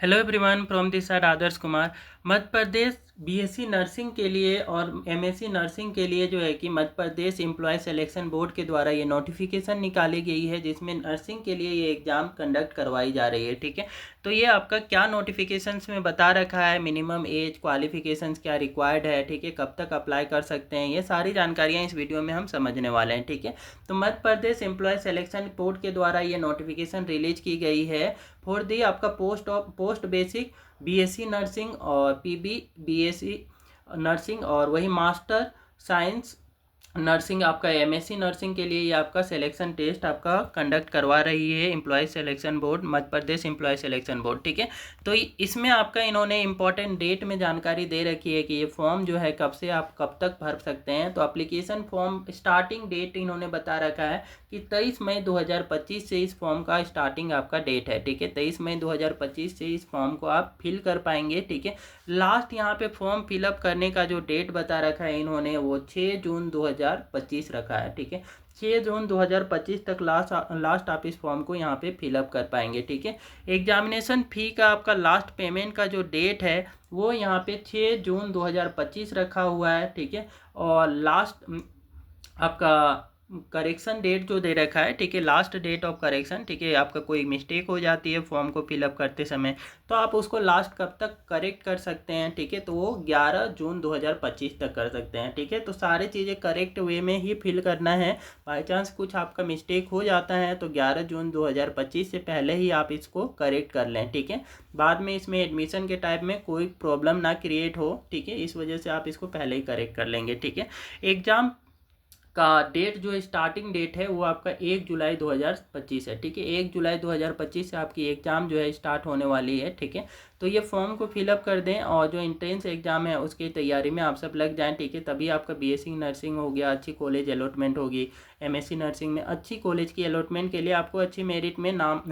Hello everyone from this side Adarsh Kumar. Madhya Pradesh BSc nursing के लिए और एमएससी नर्सिंग के लिए जो है कि Madhya Pradesh employ selection board के द्वारा ये नोटिफिकेशन निकाली गई है, जिसमें नर्सिंग के लिए ये एग्ज़ाम कंडक्ट करवाई जा रही है। ठीक है, तो ये आपका क्या नोटिफिकेशंस में बता रखा है, मिनिमम एज, क्वालिफिकेशंस क्या रिक्वायर्ड है, ठीक है, कब तक अप्लाई कर सकते हैं, ये सारी जानकारियाँ इस वीडियो में हम समझने वाले हैं। ठीक है, तो Madhya Pradesh employ selection board के द्वारा ये नोटिफिकेशन रिलीज की गई है फॉर दी आपका पोस्ट बेसिक बीएससी नर्सिंग और पीबी बीएससी नर्सिंग और वही मास्टर साइंस नर्सिंग आपका एमएससी नर्सिंग के लिए ये आपका सिलेक्शन टेस्ट आपका कंडक्ट करवा रही है employ selection board, Madhya Pradesh employ selection board. ठीक है, तो इसमें आपका इन्होंने इंपॉर्टेंट डेट में जानकारी दे रखी है कि ये फॉर्म जो है कब से आप कब तक भर सकते हैं। तो एप्लीकेशन फॉर्म स्टार्टिंग डेट इन्होंने बता रखा है कि 23 मई 2025 से इस फॉर्म का स्टार्टिंग आपका डेट है। ठीक है, 23 मई 2025 से इस फॉर्म को आप फिल कर पाएंगे। ठीक है, लास्ट यहाँ पे फॉर्म फिलअप करने का जो डेट बता रखा है इन्होंने वो 6 जून 2025 रखा है। ठीक है, 6 जून 2025 तक लास्ट आप इस फॉर्म को यहाँ पे फिलअप कर पाएंगे। ठीक है, एग्जामिनेशन फ़ी का आपका लास्ट पेमेंट का जो डेट है वो यहाँ पे 6 जून 2025 रखा हुआ है। ठीक है, और लास्ट आपका करेक्शन डेट जो दे रखा है, ठीक है, लास्ट डेट ऑफ करेक्शन, ठीक है, आपका कोई मिस्टेक हो जाती है फॉर्म को फिलअप करते समय तो आप उसको लास्ट कब तक करेक्ट कर सकते हैं। ठीक है, तो वो 11 जून 2025 तक कर सकते हैं। ठीक है, तो सारी चीज़ें करेक्ट वे में ही फिल करना है। बाई चांस कुछ आपका मिस्टेक हो जाता है तो 11 जून 2025 से पहले ही आप इसको करेक्ट कर लें। ठीक है, बाद में इसमें एडमिशन के टाइम में कोई प्रॉब्लम ना क्रिएट हो। ठीक है, इस वजह से आप इसको पहले ही करेक्ट कर लेंगे। ठीक है, एग्ज़ाम का डेट जो स्टार्टिंग डेट है वो आपका 1 जुलाई 2025 है। ठीक है, 1 जुलाई 2025 से आपकी एग्ज़ाम जो है स्टार्ट होने वाली है। ठीक है, तो ये फॉर्म को फिलअप कर दें और जो एंट्रेंस एग्ज़ाम है उसकी तैयारी में आप सब लग जाएं। ठीक है, तभी आपका बीएससी नर्सिंग हो गया, अच्छी कॉलेज अलॉटमेंट होगी। एमएससी नर्सिंग में अच्छी कॉलेज की अलॉटमेंट के लिए आपको अच्छी मेरिट में नाम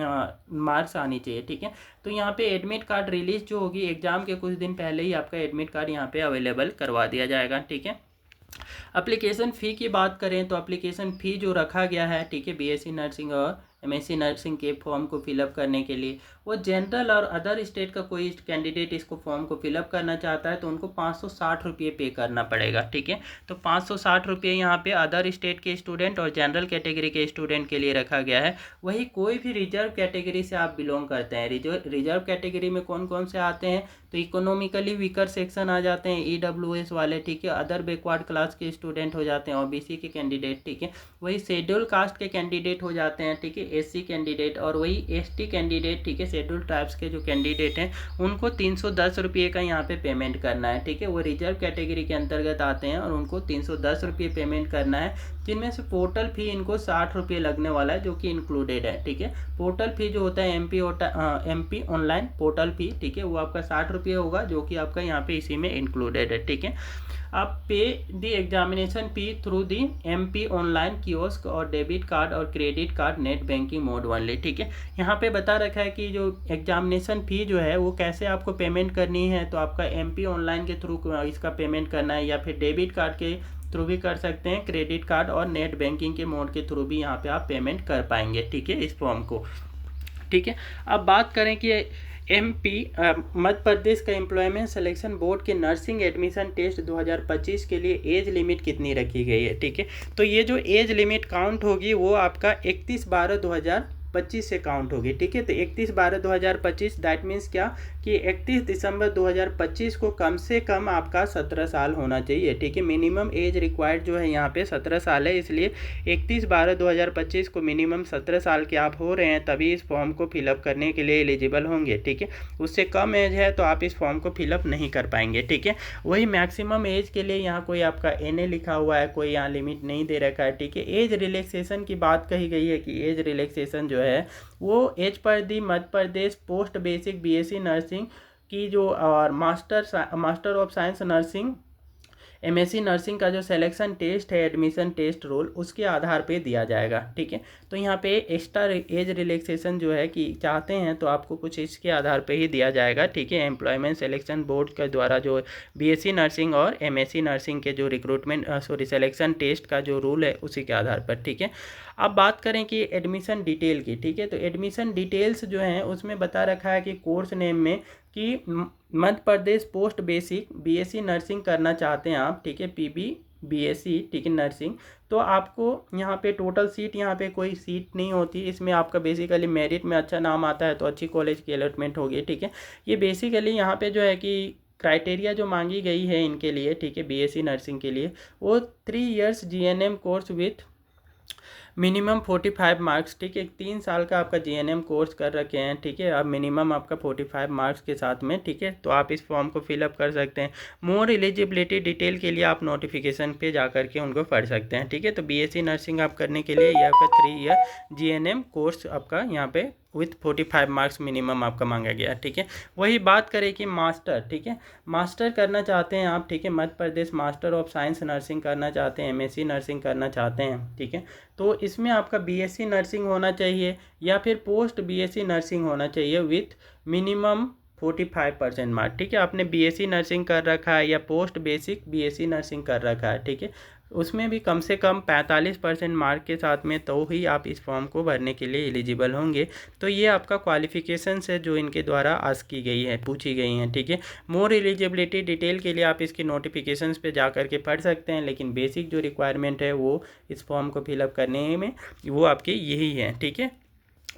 मार्क्स आनी चाहिए। ठीक है, तो यहाँ पे एडमिट कार्ड रिलीज जो होगी एग्ज़ाम के कुछ दिन पहले ही आपका एडमिट कार्ड यहाँ पे अवेलेबल करवा दिया जाएगा। ठीक है, एप्लीकेशन फ़ी की बात करें तो एप्लीकेशन फ़ी जो रखा गया है, ठीक है, बीएससी नर्सिंग और एमएससी नर्सिंग के फॉर्म को फिलअप करने के लिए वो जनरल और अदर स्टेट का कोई कैंडिडेट इसको फॉर्म को फिलअप करना चाहता है तो उनको 560 रुपये पे करना पड़ेगा। ठीक है, तो 560 रुपये यहाँ पे अदर स्टेट के स्टूडेंट और जनरल कैटेगरी के स्टूडेंट के लिए रखा गया है। वही कोई भी रिजर्व कैटेगरी से आप बिलोंग करते हैं, रिजर्व कैटेगरी में कौन कौन से आते हैं तो इकोनॉमिकली वीकर सेक्शन आ जाते हैं, ईडब्ल्यूएस वाले। ठीक है, अदर बैकवर्ड क्लास के स्टूडेंट हो जाते हैं, ओबीसी के कैंडिडेट। ठीक है, वही शेड्यूल कास्ट के कैंडिडेट हो जाते हैं। ठीक है, एससी कैंडिडेट और वही एसटी कैंडिडेट। ठीक है, शेड्यूल ट्राइब्स के जो कैंडिडेट हैं उनको 310 रुपये का यहाँ पे पेमेंट करना है। ठीक है, वो रिजर्व कैटेगरी के अंतर्गत आते हैं और उनको 310 रुपये पेमेंट करना है, जिनमें से पोर्टल फ़ी इनको 60 रुपये लगने वाला है जो कि इंक्लूडेड है। ठीक है, पोर्टल फ़ी जो होता है एमपी ऑनलाइन पोर्टल फ़ी, ठीक है, वो आपका 60 रुपये होगा जो कि आपका यहाँ पे इसी में इंक्लूडेड है। ठीक है, आप पे दी examination fee through the MP online kiosk और डेबिट कार्ड और credit card net banking mode only. ठीक है, यहाँ पे बता रखा है कि जो एग्जामिनेशन फ़ी जो है वो कैसे आपको पेमेंट करनी है। तो आपका एमपी ऑनलाइन के थ्रू इसका पेमेंट करना है या फिर डेबिट कार्ड के थ्रू भी कर सकते हैं, क्रेडिट कार्ड और नेट बैंकिंग के मोड के थ्रू भी यहाँ पे आप पेमेंट कर पाएंगे। ठीक है, इस फॉर्म को। ठीक है, अब बात करें कि एमपी मध्य प्रदेश का एम्प्लॉयमेंट सिलेक्शन बोर्ड के नर्सिंग एडमिशन टेस्ट 2025 के लिए एज लिमिट कितनी रखी गई है। ठीक है, तो ये जो एज लिमिट काउंट होगी वो आपका 31/12/2025 से काउंट होगी। ठीक है, तो 31/12/2025 दैट मीन्स क्या कि 31 दिसंबर 2025 को कम से कम आपका 17 साल होना चाहिए। ठीक है, मिनिमम एज रिक्वायर्ड जो है यहाँ पे 17 साल है, इसलिए 31/12/2025 को मिनिमम 17 साल के आप हो रहे हैं तभी इस फॉर्म को फिलअप करने के लिए एलिजिबल होंगे। ठीक है, उससे कम एज है तो आप इस फॉर्म को फिलअप नहीं कर पाएंगे। ठीक है, वही मैक्सिमम एज के लिए यहाँ कोई आपका एनए लिखा हुआ है, कोई यहाँ लिमिट नहीं दे रखा है। ठीक है, एज रिलैक्सेशन की बात कही गई है कि एज रिलैक्सेशन जो है वो एज पर दी Madhya Pradesh post basic BSc nursing की जो और master of science nursing MSc nursing का जो सिलेक्शन टेस्ट है, एडमिशन टेस्ट रोल, उसके आधार पे दिया जाएगा। ठीक है, तो यहाँ पे एक्स्ट्रा एज रिलैक्सेशन जो है कि चाहते हैं तो आपको कुछ इसके आधार पे ही दिया जाएगा। ठीक है, एम्प्लॉयमेंट सिलेक्शन बोर्ड के द्वारा जो बीएससी नर्सिंग और एमएससी नर्सिंग के जो सिलेक्शन टेस्ट का जो रूल है उसी के आधार पर। ठीक है, अब बात करें कि एडमिशन डिटेल की, ठीक है। तो एडमिशन डिटेल्स जो हैं उसमें बता रखा है कि कोर्स नेम में कि Madhya Pradesh post basic BSc nursing करना चाहते हैं आप, ठीक है, पीबी बीएससी, ठीक है, नर्सिंग। तो आपको यहाँ पे टोटल सीट, यहाँ पे कोई सीट नहीं होती इसमें, आपका बेसिकली मेरिट में अच्छा नाम आता है तो अच्छी कॉलेज की अलॉटमेंट होगी, ठीक है। ये बेसिकली यहाँ पे जो है कि क्राइटेरिया जो मांगी गई है इनके लिए, ठीक है, बीएससी नर्सिंग के लिए, वो 3 years GNM course with minimum 45 marks, ठीक है। 3 साल का आपका जीएनएम कोर्स कर रखे हैं, ठीक है, अब मिनिमम आपका 45 मार्क्स के साथ में, ठीक है। तो आप इस फॉर्म को फिलअप कर सकते हैं। मोर एलिजिबिलिटी डिटेल के लिए आप नोटिफिकेशन पे जा करके उनको पढ़ सकते हैं, ठीक है। तो बीएससी नर्सिंग आप करने के लिए ये आपका 3 ईयर जीएनएम कोर्स आपका यहाँ पे विथ 45 मार्क्स मिनिमम आपका मांगा गया, ठीक है। वही बात करें कि मास्टर, ठीक है, मास्टर करना चाहते हैं आप, ठीक है, Madhya Pradesh master of science nursing करना चाहते हैं, एमएससी नर्सिंग करना चाहते हैं, ठीक है। तो इसमें आपका बीएससी नर्सिंग होना चाहिए या फिर पोस्ट बीएससी नर्सिंग होना चाहिए विथ मिनिमम 45% मार्क, ठीक है। आपने बीएससी नर्सिंग कर रखा है या पोस्ट बेसिक बीएससी नर्सिंग कर रखा है, ठीक है, उसमें भी कम से कम 45% मार्क के साथ में तो ही आप इस फॉर्म को भरने के लिए एलिजिबल होंगे। तो ये आपका क्वालिफिकेशन है जो इनके द्वारा आस्क की गई है, पूछी गई हैं, ठीक है। मोर एलिजिबिलिटी डिटेल के लिए आप इसकी नोटिफिकेशंस पे जा करके पढ़ सकते हैं, लेकिन बेसिक जो रिक्वायरमेंट है वो इस फॉर्म को फिलअप करने में वो आपकी यही है, ठीक है।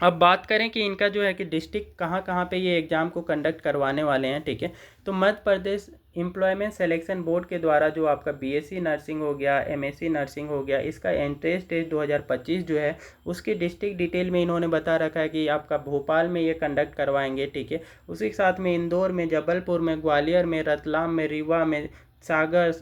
अब बात करें कि इनका जो है कि डिस्ट्रिक्ट कहाँ कहाँ पे ये एग्ज़ाम को कंडक्ट करवाने वाले हैं, ठीक है। तो Madhya Pradesh employment selection board के द्वारा जो आपका बीएससी नर्सिंग हो गया, एमएससी नर्सिंग हो गया, इसका एंट्रेंस टेस्ट 2025 जो है उसकी डिस्ट्रिक्ट डिटेल में इन्होंने बता रखा है कि आपका भोपाल में ये कंडक्ट करवाएंगे, ठीक है। उसी के साथ में इंदौर में, जबलपुर में, ग्वालियर में, रतलाम में, रीवा में, सागर,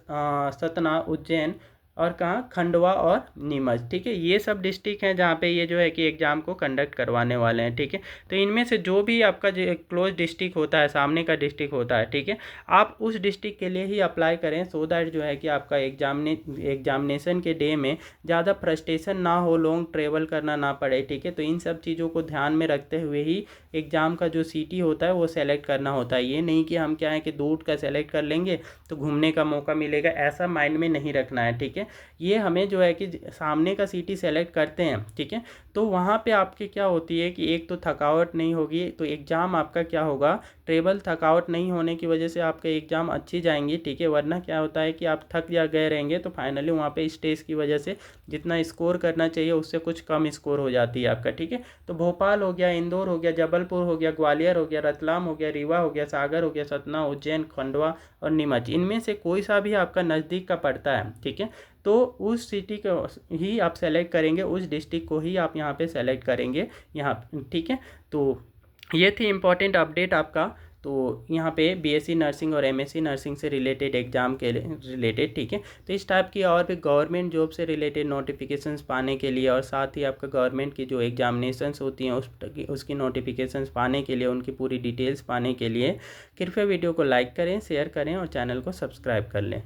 सतना, उज्जैन और कहाँ, खंडवा और नीमच, ठीक है। ये सब डिस्ट्रिक्ट हैं जहाँ पे ये जो है कि एग्ज़ाम को कंडक्ट करवाने वाले हैं, ठीक है। तो इनमें से जो भी आपका जो क्लोज डिस्ट्रिक्ट होता है, सामने का डिस्ट्रिक्ट होता है, ठीक है, आप उस डिस्ट्रिक्ट के लिए ही अप्लाई करें सो दैट जो है कि आपका एग्जामिनेशन के डे में ज़्यादा फ्रस्ट्रेशन ना हो, लॉन्ग ट्रेवल करना ना पड़े, ठीक है। तो इन सब चीज़ों को ध्यान में रखते हुए ही एग्ज़ाम का जो सिटी होता है वो सेलेक्ट करना होता है। ये नहीं कि हम क्या है कि दूर का सेलेक्ट कर लेंगे तो घूमने का मौका मिलेगा, ऐसा माइंड में नहीं रखना है, ठीक है। ये हमें जो है कि सामने का सिटी सेलेक्ट करते हैं, ठीक है, तो वहाँ पे आपके क्या होती है कि एक तो थकावट नहीं होगी, तो एग्ज़ाम आपका क्या होगा, ट्रेवल थकावट नहीं होने की वजह से आपके एग्ज़ाम अच्छी जाएंगी, ठीक है। वरना क्या होता है कि आप थक जा गए रहेंगे तो फाइनली वहाँ पे स्ट्रेस की वजह से जितना स्कोर करना चाहिए उससे कुछ कम स्कोर हो जाती है आपका, ठीक है। तो भोपाल हो गया, इंदौर हो गया, जबलपुर हो गया, ग्वालियर हो गया, रतलाम हो गया, रीवा हो गया, सागर हो गया, सतना, उज्जैन, खंडवा और नीमच, इनमें से कोई सा भी आपका नज़दीक का पड़ता है, ठीक है। तो उस सिटी को ही आप सेलेक्ट करेंगे, उस डिस्ट्रिक्ट को ही आप यहाँ पे सेलेक्ट करेंगे यहाँ, ठीक है। तो ये थी इम्पॉर्टेंट अपडेट आपका। तो यहाँ पे बीएससी नर्सिंग और एमएससी नर्सिंग से रिलेटेड एग्ज़ाम के रिलेटेड, ठीक है। तो इस टाइप की और भी गवर्नमेंट जॉब से रिलेटेड नोटिफिकेशंस पाने के लिए और साथ ही आपका गवर्नमेंट की जो एग्जामिनेशंस होती हैं उसकी नोटिफिकेशंस पाने के लिए, उनकी पूरी डिटेल्स पाने के लिए कृपया वीडियो को लाइक करें, शेयर करें और चैनल को सब्सक्राइब कर लें।